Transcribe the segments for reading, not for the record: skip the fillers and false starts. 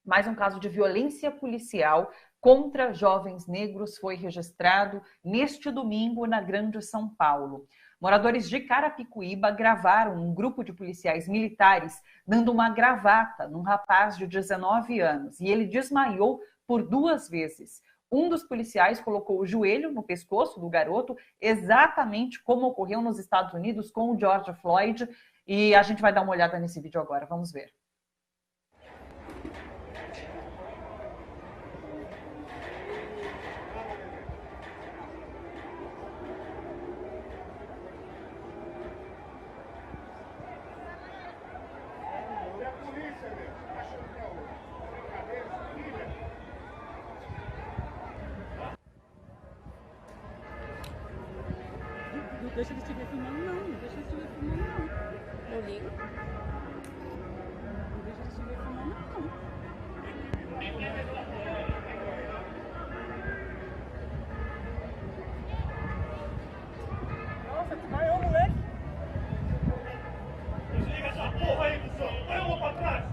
mais um caso de violência policial contra jovens negros foi registrado neste domingo na Grande São Paulo. Moradores de Carapicuíba gravaram um grupo de policiais militares dando uma gravata num rapaz de 19 anos e ele desmaiou por 2 vezes. Um dos policiais colocou o joelho no pescoço do garoto, exatamente como ocorreu nos Estados Unidos com o George Floyd. E a gente vai dar uma olhada nesse vídeo agora. Vamos ver. Não deixa de estiver filmando, não. Não deixa de estiver filmando, não. Eu ligo. Não deixa de estiver filmando, não. Nossa, desmaiou, moleque. Desliga essa porra aí, cuzão. Vai uma pra trás.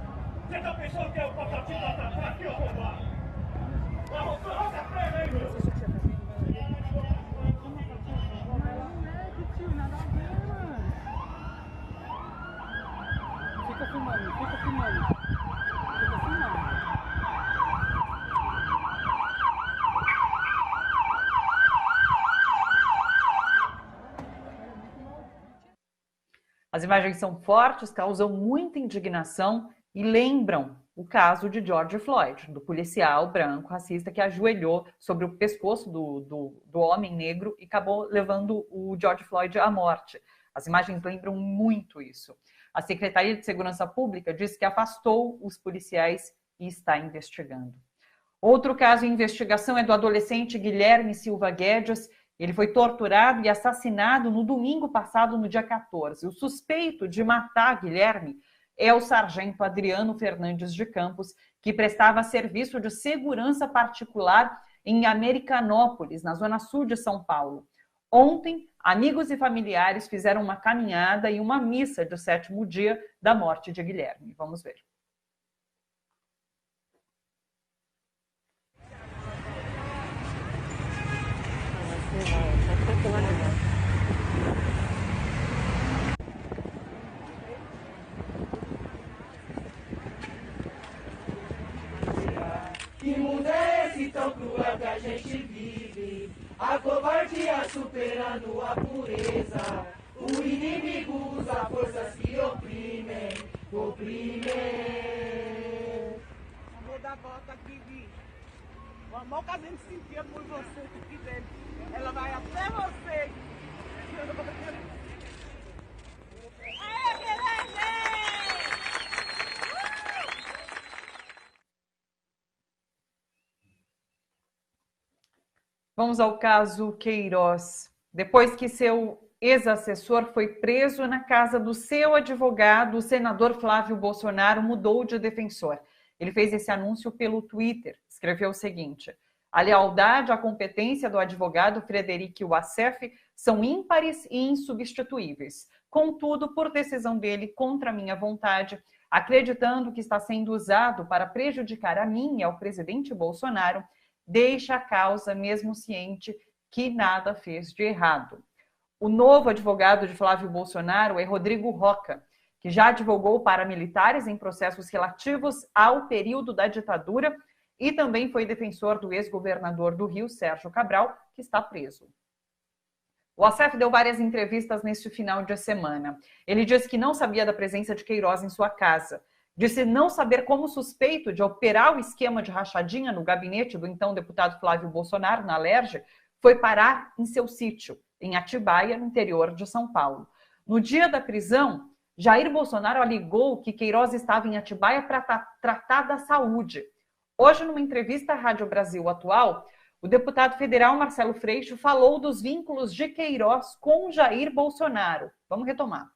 Você tá pensando que é o patatinho da tatá aqui, ó, roubar? Vai roubar essa perna aí, meu. Fica filmando, fica filmando. Fica filmando. As imagens são fortes, causam muita indignação e lembram o caso de George Floyd, do policial branco racista que ajoelhou sobre o pescoço do homem negro e acabou levando o George Floyd à morte. As imagens lembram muito isso. A Secretaria de Segurança Pública disse que afastou os policiais e está investigando. Outro caso em investigação é do adolescente Guilherme Silva Guedes. Ele foi torturado e assassinado no domingo passado, no dia 14. O suspeito de matar Guilherme é o sargento Adriano Fernandes de Campos, que prestava serviço de segurança particular em Americanópolis, na zona sul de São Paulo. Ontem, amigos e familiares fizeram uma caminhada e uma missa de 7º dia da morte de Guilherme. Vamos ver. Que mundo é esse tão cruel que a gente vive? A covardia superando a pureza. O inimigo usa forças que oprimem, oprimem. Vou dar a volta aqui, bicho. O amor que a gente sentia por você aqui dentro, ela vai até você. Aê, Guilherme! Vamos ao caso Queiroz. Depois que seu ex-assessor foi preso na casa do seu advogado, o senador Flávio Bolsonaro mudou de defensor. Ele fez esse anúncio pelo Twitter. Escreveu o seguinte: a lealdade e a competência do advogado Frederico Wassef são ímpares e insubstituíveis. Contudo, por decisão dele, contra a minha vontade, acreditando que está sendo usado para prejudicar a mim e ao presidente Bolsonaro, deixa a causa mesmo ciente que nada fez de errado. O novo advogado de Flávio Bolsonaro é Rodrigo Roca, que já advogou para militares em processos relativos ao período da ditadura e também foi defensor do ex-governador do Rio, Sérgio Cabral, que está preso. O Wassef deu várias entrevistas neste final de semana. Ele disse que não sabia da presença de Queiroz em sua casa. Disse não saber como o suspeito de operar o esquema de rachadinha no gabinete do então deputado Flávio Bolsonaro, na Alerj, foi parar em seu sítio, em Atibaia, no interior de São Paulo. No dia da prisão, Jair Bolsonaro alegou que Queiroz estava em Atibaia para tratar da saúde. Hoje, numa entrevista à Rádio Brasil Atual, o deputado federal Marcelo Freixo falou dos vínculos de Queiroz com Jair Bolsonaro. Vamos retomar.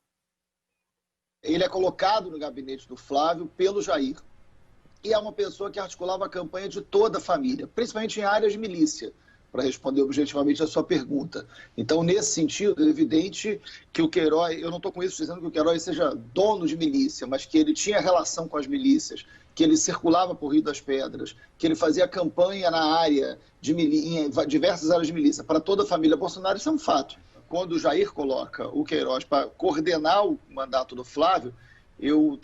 Ele é colocado no gabinete do Flávio pelo Jair e é uma pessoa que articulava a campanha de toda a família, principalmente em áreas de milícia, para responder objetivamente a sua pergunta. Então, nesse sentido, é evidente que o Queiroz, eu não estou com isso dizendo que o Queiroz seja dono de milícia, mas que ele tinha relação com as milícias, que ele circulava por Rio das Pedras, que ele fazia campanha na área, em diversas áreas de milícia, para toda a família Bolsonaro, isso é um fato. Quando o Jair coloca o Queiroz para coordenar o mandato do Flávio, eu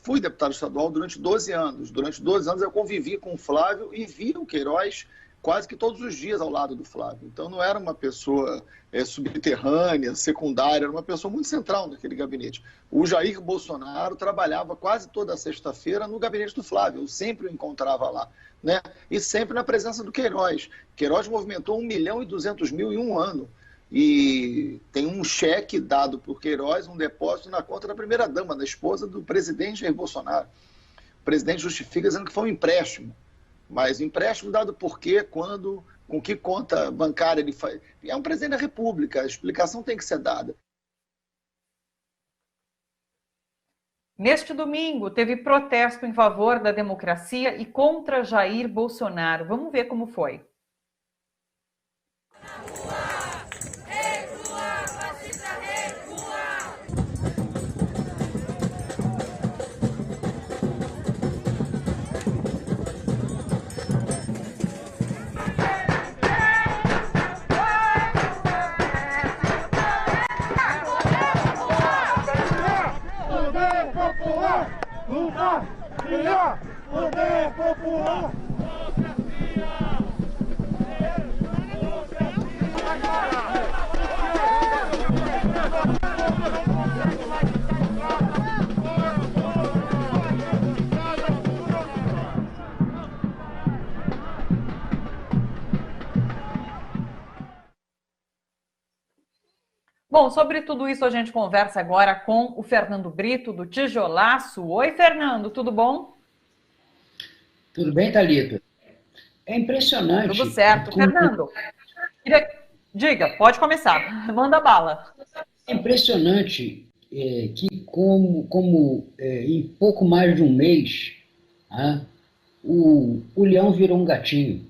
fui deputado estadual durante 12 anos. Durante 12 anos eu convivi com o Flávio e vi o Queiroz quase que todos os dias ao lado do Flávio. Então não era uma pessoa subterrânea, secundária, era uma pessoa muito central naquele gabinete. O Jair Bolsonaro trabalhava quase toda sexta-feira no gabinete do Flávio, eu sempre o encontrava lá, né? E sempre na presença do Queiroz. Queiroz movimentou 1.200.000 em um ano. E tem um cheque dado por Queiroz, um depósito na conta da primeira-dama, da esposa do presidente Jair Bolsonaro. O presidente justifica dizendo que foi um empréstimo. Mas empréstimo dado por quê, quando, com que conta bancária ele faz? É um presidente da República, a explicação tem que ser dada. Neste domingo, teve protesto em favor da democracia e contra Jair Bolsonaro. Vamos ver como foi. Poder popular! Bom, sobre tudo isso a gente conversa agora com o Fernando Brito, do Tijolaço. Oi, Fernando, tudo bom? Tudo bem, Thalita? É impressionante. Tudo certo. Fernando, diga, pode começar. Manda bala. É impressionante que em pouco mais de um mês, o leão virou um gatinho.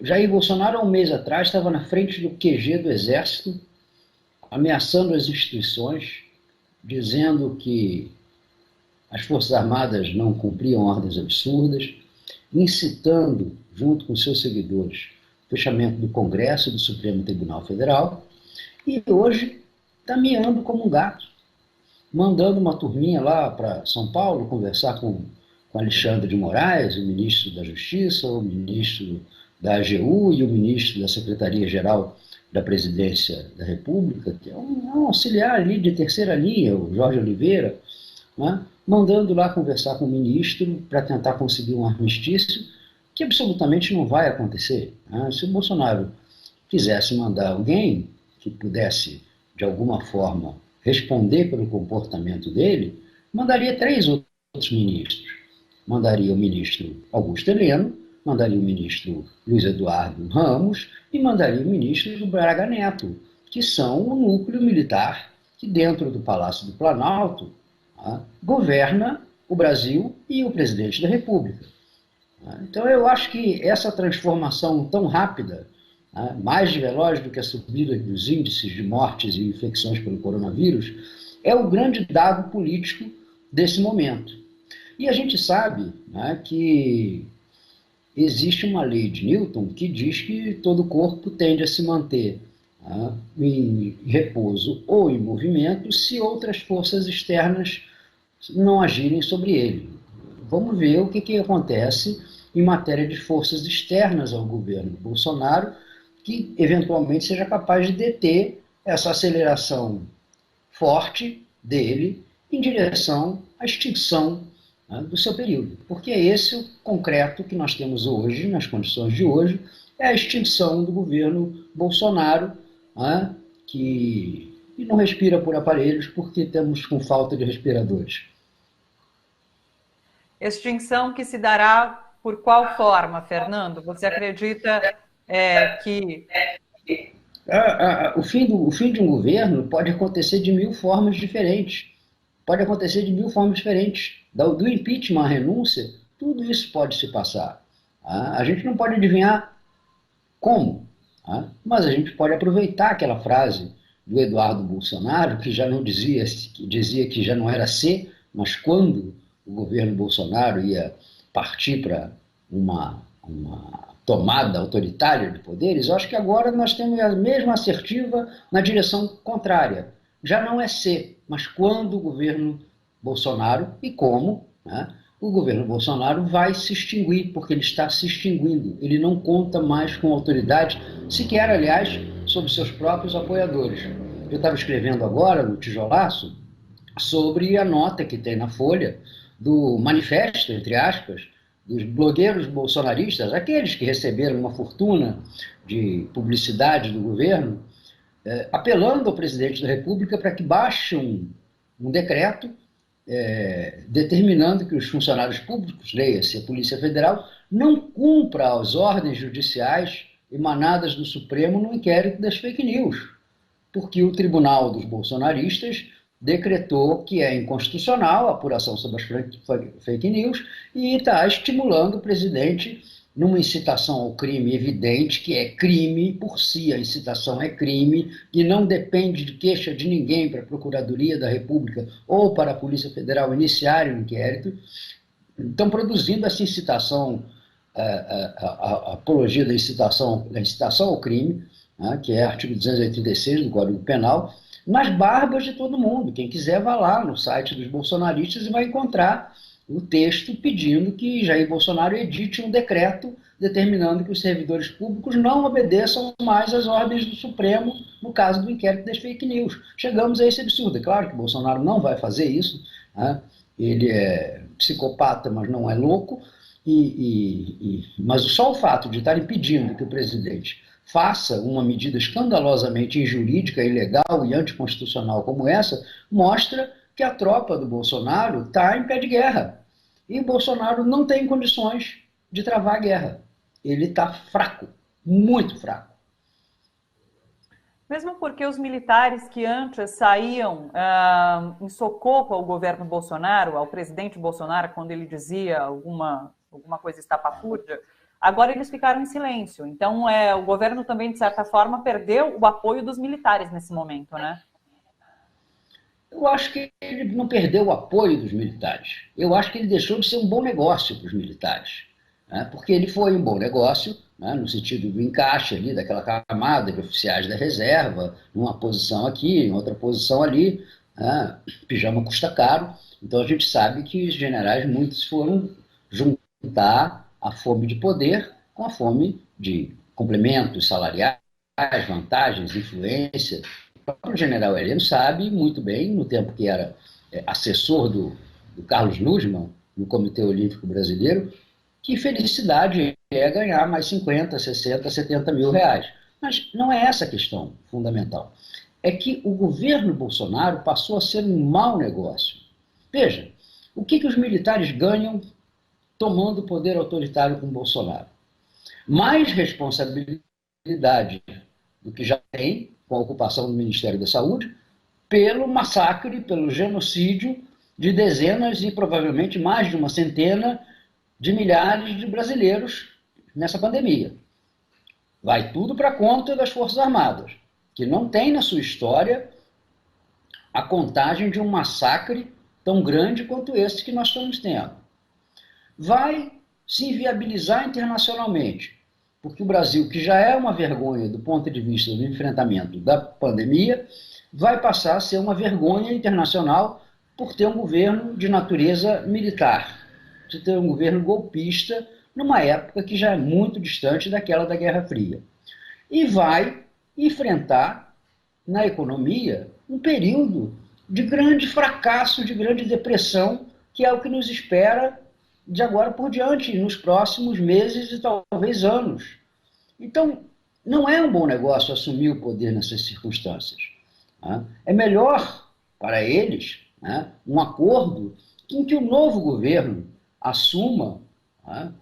Jair Bolsonaro, há um mês atrás, estava na frente do QG do Exército, ameaçando as instituições, dizendo que as Forças Armadas não cumpriam ordens absurdas, incitando, junto com seus seguidores, o fechamento do Congresso e do Supremo Tribunal Federal, e hoje está miando como um gato, mandando uma turminha lá para São Paulo conversar com Alexandre de Moraes, o ministro da Justiça, o ministro da AGU e o ministro da Secretaria-Geral da Presidência da República, que é um auxiliar ali de terceira linha, o Jorge Oliveira, né, mandando lá conversar com o ministro para tentar conseguir um armistício, que absolutamente não vai acontecer. Né? Se o Bolsonaro quisesse mandar alguém que pudesse, de alguma forma, responder pelo comportamento dele, mandaria 3 outros ministros. Mandaria o ministro Augusto Heleno, mandaria o ministro Luiz Eduardo Ramos e mandaria o ministro Braga Neto, que são o núcleo militar que, dentro do Palácio do Planalto, governa o Brasil e o presidente da República. Então eu acho que essa transformação tão rápida, mais veloz do que a subida dos índices de mortes e infecções pelo coronavírus, é o grande dado político desse momento. E a gente sabe que existe uma lei de Newton que diz que todo corpo tende a se manter em repouso ou em movimento se outras forças externas não agirem sobre ele. Vamos ver o que acontece em matéria de forças externas ao governo Bolsonaro, que eventualmente seja capaz de deter essa aceleração forte dele em direção à extinção do seu período. Porque é esse o concreto que nós temos hoje, nas condições de hoje, é a extinção do governo Bolsonaro, que não respira por aparelhos porque estamos com falta de respiradores. Extinção que se dará por qual forma, Fernando? Você acredita que... O fim de um governo pode acontecer de 1000 formas diferentes. Pode acontecer de 1000 formas diferentes. Do impeachment à renúncia, tudo isso pode se passar. A gente não pode adivinhar como, mas a gente pode aproveitar aquela frase do Eduardo Bolsonaro, que já não dizia que já não era se, mas quando o governo Bolsonaro ia partir para uma tomada autoritária de poderes, eu acho que agora nós temos a mesma assertiva na direção contrária. Já não é ser, mas quando o governo Bolsonaro e como, né, o governo Bolsonaro vai se extinguir, porque ele está se extinguindo. Ele não conta mais com autoridade, sequer, aliás, sobre seus próprios apoiadores. Eu estava escrevendo agora, no Tijolaço, sobre a nota que tem na Folha do manifesto, entre aspas, dos blogueiros bolsonaristas, aqueles que receberam uma fortuna de publicidade do governo, apelando ao presidente da República para que baixe um decreto determinando que os funcionários públicos, leia-se a Polícia Federal, não cumpra as ordens judiciais emanadas do Supremo no inquérito das fake news, porque o Tribunal dos Bolsonaristas decretou que é inconstitucional a apuração sobre as fake news e está estimulando o presidente numa incitação ao crime evidente, que é crime por si, a incitação é crime, e não depende de queixa de ninguém para a Procuradoria da República ou para a Polícia Federal iniciar um inquérito. Estão produzindo essa incitação, a apologia da incitação ao crime, né, que é artigo 286 do Código Penal, nas barbas de todo mundo. Quem quiser vá lá no site dos bolsonaristas e vai encontrar o texto pedindo que Jair Bolsonaro edite um decreto determinando que os servidores públicos não obedeçam mais às ordens do Supremo no caso do inquérito das fake news. Chegamos a esse absurdo. É claro que Bolsonaro não vai fazer isso, né? Ele é psicopata, mas não é louco, mas só o fato de estarem pedindo que o presidente faça uma medida escandalosamente injurídica, ilegal e anticonstitucional como essa, mostra que a tropa do Bolsonaro está em pé de guerra. E o Bolsonaro não tem condições de travar a guerra. Ele está fraco, muito fraco. Mesmo porque os militares que antes saíam em socorro ao governo Bolsonaro, ao presidente Bolsonaro, quando ele dizia alguma coisa estapafúrdia, agora eles ficaram em silêncio. Então, o governo também, de certa forma, perdeu o apoio dos militares nesse momento, né? Eu acho que ele não perdeu o apoio dos militares. Eu acho que ele deixou de ser um bom negócio para os militares, né? Porque ele foi um bom negócio, né, no sentido do encaixe ali, daquela camada de oficiais da reserva, numa posição aqui, em outra posição ali, né? Pijama custa caro. Então a gente sabe que os generais, muitos foram juntar a fome de poder com a fome de complementos salariais, vantagens, influência. O próprio general Heleno sabe muito bem, no tempo que era assessor do Carlos Nussmann, no Comitê Olímpico Brasileiro, que felicidade é ganhar mais 50, 60, 70 mil reais. Mas não é essa a questão fundamental. É que o governo Bolsonaro passou a ser um mau negócio. Veja, o que os militares ganham tomando o poder autoritário com Bolsonaro? Mais responsabilidade do que já tem com a ocupação do Ministério da Saúde, pelo massacre, pelo genocídio de dezenas e provavelmente mais de uma centena de milhares de brasileiros nessa pandemia. Vai tudo para conta das Forças Armadas, que não tem na sua história a contagem de um massacre tão grande quanto esse que nós estamos tendo. Vai se inviabilizar internacionalmente, porque o Brasil, que já é uma vergonha do ponto de vista do enfrentamento da pandemia, vai passar a ser uma vergonha internacional por ter um governo de natureza militar, de ter um governo golpista numa época que já é muito distante daquela da Guerra Fria. E vai enfrentar, na economia, um período de grande fracasso, de grande depressão, que é o que nos espera de agora por diante, nos próximos meses e talvez anos. Então, não é um bom negócio assumir o poder nessas circunstâncias. É melhor para eles, né, um acordo em que o novo governo assuma,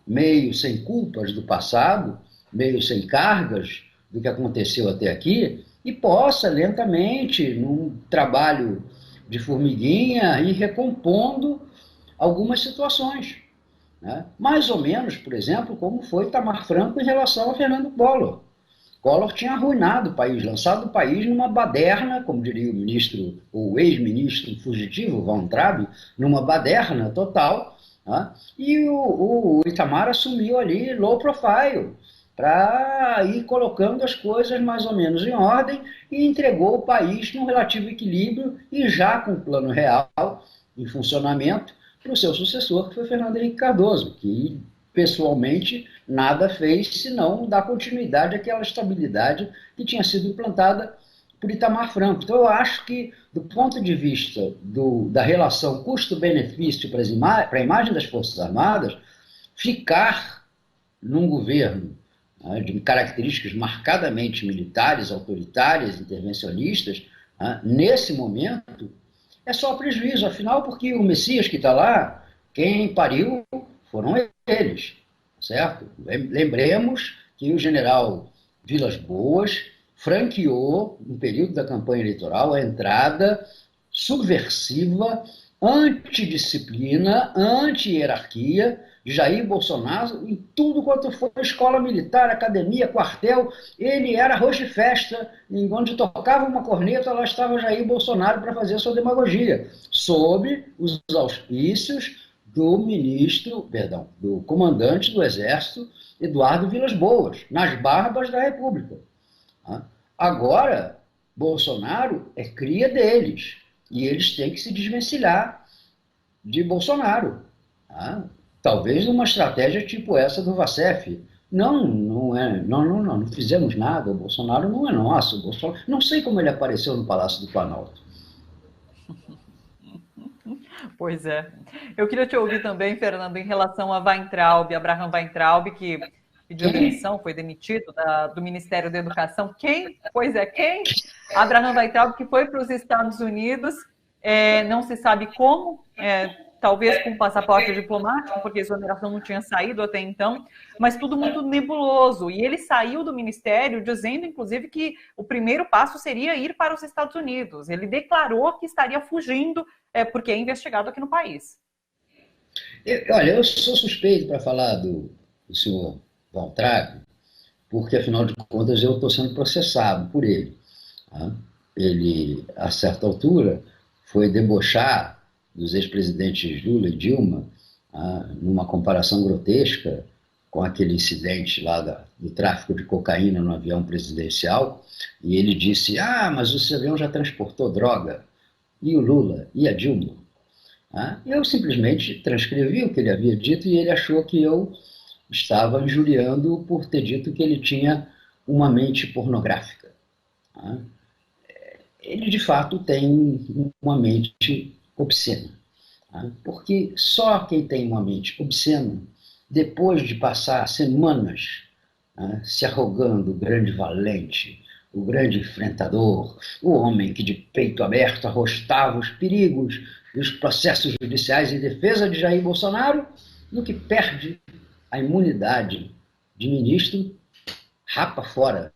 meio sem culpas do passado, meio sem cargas do que aconteceu até aqui, e possa lentamente, num trabalho de formiguinha, ir recompondo algumas situações. Mais ou menos, por exemplo, como foi Itamar Franco em relação a Fernando Collor. Collor tinha arruinado o país, lançado o país numa baderna, como diria o ministro, ou ex-ministro fugitivo, Van Traub, numa baderna total, tá? E o Itamar assumiu ali low profile, para ir colocando as coisas mais ou menos em ordem e entregou o país num relativo equilíbrio e já com o plano real em funcionamento para o seu sucessor, que foi Fernando Henrique Cardoso, que pessoalmente nada fez senão dar continuidade àquela estabilidade que tinha sido implantada por Itamar Franco. Então eu acho que, do ponto de vista da relação custo-benefício para a imagem das Forças Armadas, ficar num governo de características marcadamente militares, autoritárias, intervencionistas, nesse momento, é só prejuízo. Afinal, porque o Messias que está lá, quem pariu foram eles, certo? Lembremos que o general Vilas Boas franqueou, no período da campanha eleitoral, a entrada subversiva, antidisciplina, anti-hierarquia de Jair Bolsonaro em tudo quanto foi escola militar, academia, quartel. Ele era arroz de festa, e onde tocava uma corneta, lá estava Jair Bolsonaro para fazer a sua demagogia, sob os auspícios do comandante do Exército, Eduardo Vilas Boas, nas barbas da República. Agora, Bolsonaro é cria deles, e eles têm que se desvencilhar de Bolsonaro. Talvez numa estratégia tipo essa do Vacef. Não fizemos nada, o Bolsonaro não é nosso. Bolsonaro, não sei como ele apareceu no Palácio do Planalto. Pois é. Eu queria te ouvir também, Fernando, em relação a Weintraub, Abraham Weintraub, que pediu demissão, foi demitido do Ministério da Educação. Quem? Pois é, quem? Abraham Weintraub, que foi para os Estados Unidos, não se sabe como, talvez com passaporte diplomático, porque a exoneração não tinha saído até então, mas tudo muito nebuloso. E ele saiu do ministério dizendo, inclusive, que o primeiro passo seria ir para os Estados Unidos. Ele declarou que estaria fugindo, porque é investigado aqui no país. Olha, eu sou suspeito para falar do senhor Weintraub, porque, afinal de contas, eu estou sendo processado por ele. Ele, a certa altura, foi debochar dos ex-presidentes Lula e Dilma, numa comparação grotesca com aquele incidente lá do tráfico de cocaína no avião presidencial, e ele disse, mas esse avião já transportou droga, e o Lula, e a Dilma. Eu simplesmente transcrevi o que ele havia dito, e ele achou que eu estava injuriando por ter dito que ele tinha uma mente pornográfica. Ele, de fato, tem uma mente obscena. Porque só quem tem uma mente obscena, depois de passar semanas se arrogando o grande valente, o grande enfrentador, o homem que de peito aberto arrostava os perigos e os processos judiciais em defesa de Jair Bolsonaro, no que perde a imunidade de ministro, rapa fora,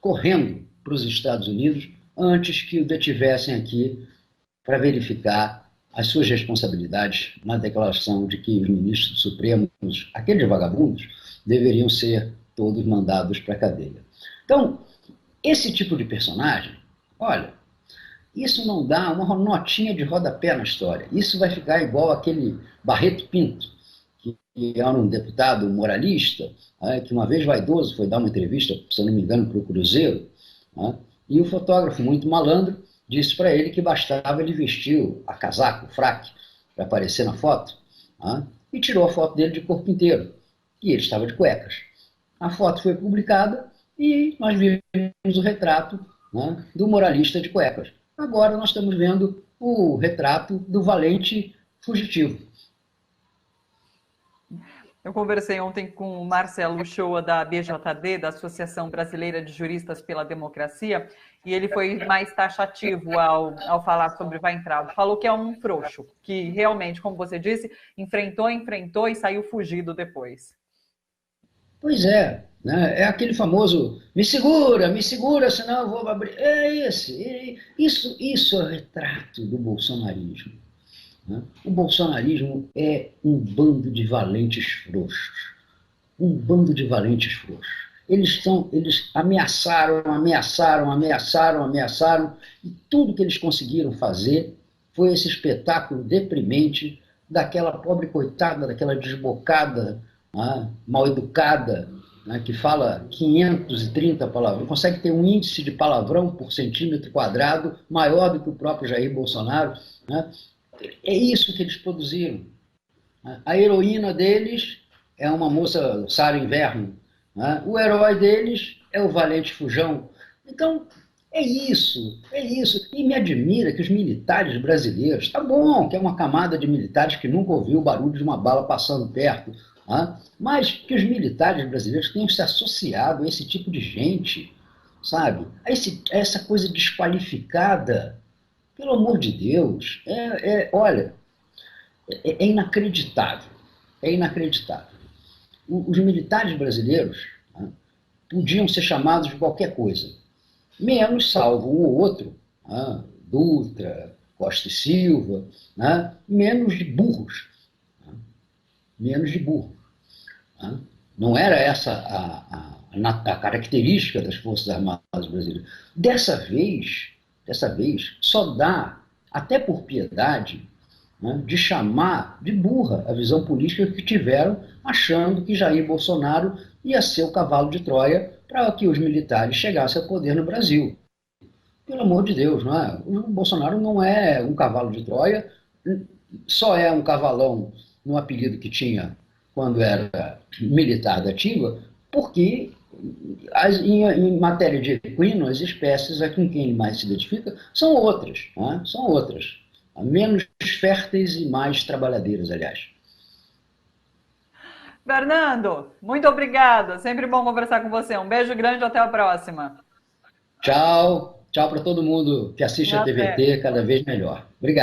correndo para os Estados Unidos antes que o detivessem aqui para verificar as suas responsabilidades na declaração de que os ministros supremos, aqueles vagabundos, deveriam ser todos mandados para a cadeia. Então, esse tipo de personagem, olha, isso não dá uma notinha de rodapé na história. Isso vai ficar igual aquele Barreto Pinto, que era um deputado moralista, que uma vez vaidoso foi dar uma entrevista, se eu não me engano, para o Cruzeiro, e o fotógrafo, muito malandro, disse para ele que bastava ele vestir a casaco, o fraque, para aparecer na foto, e tirou a foto dele de corpo inteiro. E ele estava de cuecas. A foto foi publicada e nós vimos o retrato do moralista de cuecas. Agora nós estamos vendo o retrato do valente fugitivo. Eu conversei ontem com o Marcelo Uchoa, da BJD, da Associação Brasileira de Juristas pela Democracia, e ele foi mais taxativo ao falar sobre Weintraub. Falou que é um frouxo, que realmente, como você disse, enfrentou e saiu fugido depois. Pois é, né? É aquele famoso, me segura, senão eu vou abrir. Isso é o retrato do bolsonarismo. O bolsonarismo é um bando de valentes frouxos. Um bando de valentes frouxos. Eles ameaçaram, e tudo que eles conseguiram fazer foi esse espetáculo deprimente daquela pobre coitada, daquela desbocada, né, mal educada, né, que fala 530 palavrões, consegue ter um índice de palavrão por centímetro quadrado maior do que o próprio Jair Bolsonaro. Né? É isso que eles produziram. A heroína deles é uma moça Sara Inverno. Né? O herói deles é o Valente Fujão. Então, é isso. E me admira que os militares brasileiros, tá bom, que é uma camada de militares que nunca ouviu o barulho de uma bala passando perto, né? Mas que os militares brasileiros tenham se associado a esse tipo de gente, sabe? A essa coisa desqualificada. Pelo amor de Deus, olha, é inacreditável. É inacreditável. Os militares brasileiros, né, podiam ser chamados de qualquer coisa, menos, salvo um ou outro, né, Dutra, Costa e Silva, né, menos de burros. Né, menos de burro. Né. Não era essa a característica das Forças Armadas brasileiras. Dessa vez, só dá, até por piedade, né, de chamar de burra a visão política que tiveram, achando que Jair Bolsonaro ia ser o cavalo de Troia para que os militares chegassem ao poder no Brasil. Pelo amor de Deus, não é? O Bolsonaro não é um cavalo de Troia, só é um cavalão no apelido que tinha quando era militar da ativa, porque em matéria de equino, as espécies a com quem ele mais se identifica são outras, né? São outras. Menos férteis e mais trabalhadeiras, aliás. Fernando, muito obrigada. Sempre bom conversar com você. Um beijo grande, até a próxima. Tchau para todo mundo que assiste a TVT, cada vez melhor. Obrigado.